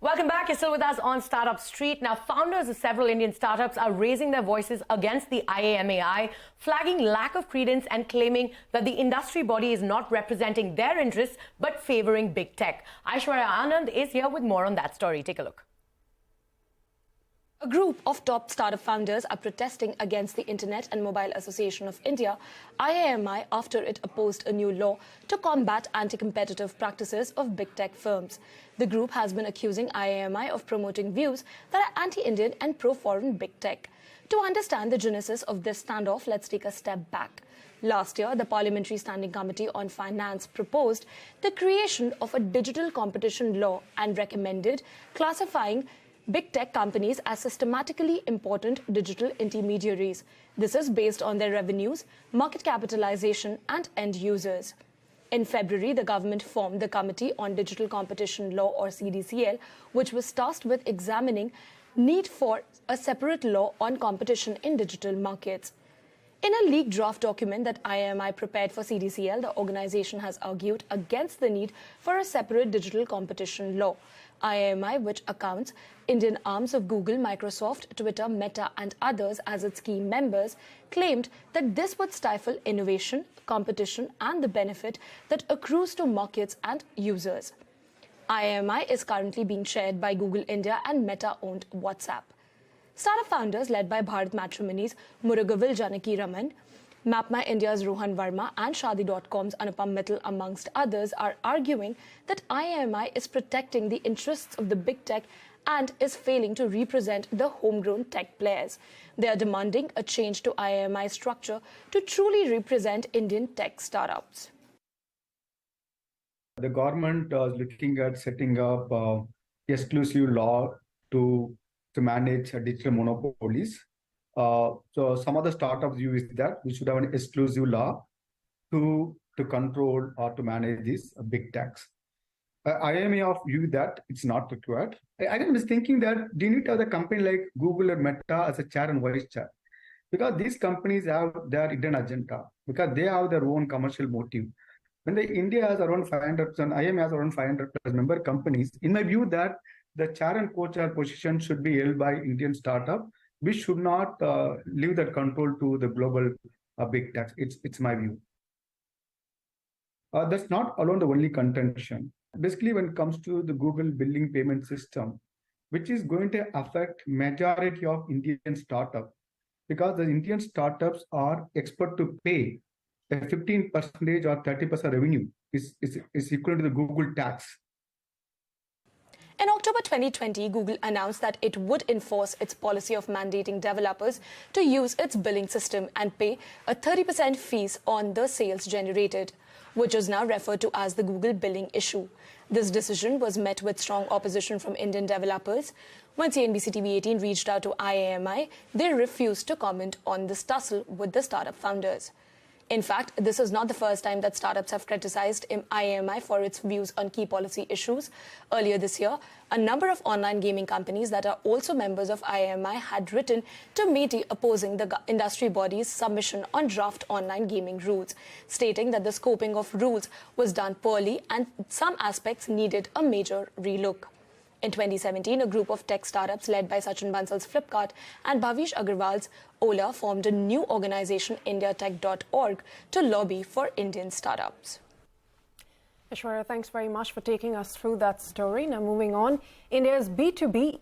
Welcome back. You're still with us on Startup Street. Now, founders of several Indian startups are raising their voices against the IAMAI, flagging lack of credence and claiming that the industry body is not representing their interests but favouring big tech. Aishwarya Anand is here with more on that story. Take a look. A group of top startup founders are protesting against the Internet and Mobile Association of India, IAMAI, after it opposed a new law to combat anti-competitive practices of big tech firms. The group has been accusing IAMAI of promoting views that are anti-Indian and pro-foreign big tech. To understand the genesis of this standoff, let's take a step back. Last year, the Parliamentary Standing Committee on Finance proposed the creation of a digital competition law and recommended classifying big tech companies as systematically important digital intermediaries. This is based on their revenues, market capitalization, and end users. In February, the government formed the Committee on Digital Competition Law, or CDCL, which was tasked with examining need for a separate law on competition in digital markets. In a leaked draft document that IAMAI prepared for CDCL, the organization has argued against the need for a separate digital competition law. IAMAI, which accounts Indian arms of Google, Microsoft, Twitter, Meta, and others as its key members, claimed that this would stifle innovation, competition, and the benefit that accrues to markets and users. IAMAI is currently being chaired by Google India and Meta-owned WhatsApp. Startup founders led by Bharat Matrimony's Murugavel Janaki Raman, MapMy India's Rohan Verma, and Shadi.com's Anupam Mittal, amongst others, are arguing that IAMAI is protecting the interests of the big tech and is failing to represent the homegrown tech players. They are demanding a change to IAMAI structure to truly represent Indian tech startups. The government is looking at setting up exclusive law to manage digital monopolies. So some of the startups use that we should have an exclusive law to control or to manage these big techs. IAMAI of view that it's not required. I was thinking that do you need to have a company like Google or Meta as a chair and vice chair? Because these companies have their hidden agenda, because they have their own commercial motive. When India has around 500 and IAMAI has around 500 plus member companies, in my view that the chair and co-chair position should be held by Indian startup. We should not leave that control to the global big techs. It's my view. That's not alone the only contention. Basically, when it comes to the Google billing payment system, which is going to affect majority of Indian startups, because the Indian startups are expert to pay a 15% or 30% revenue is equal to the Google tax. In October 2020, Google announced that it would enforce its policy of mandating developers to use its billing system and pay a 30% fees on the sales generated, which is now referred to as the Google billing issue. This decision was met with strong opposition from Indian developers. When CNBC-TV18 reached out to IAMAI, they refused to comment on this tussle with the startup founders. In fact, this is not the first time that startups have criticized IAMAI for its views on key policy issues. Earlier this year, a number of online gaming companies that are also members of IAMAI had written to METI opposing the industry body's submission on draft online gaming rules, stating that the scoping of rules was done poorly and some aspects needed a major relook. In 2017, a group of tech startups led by Sachin Bansal's Flipkart and Bhavish Agarwal's Ola formed a new organization, indiatech.org, to lobby for Indian startups. Aishwarya, thanks very much for taking us through that story. Now moving on, India's B2B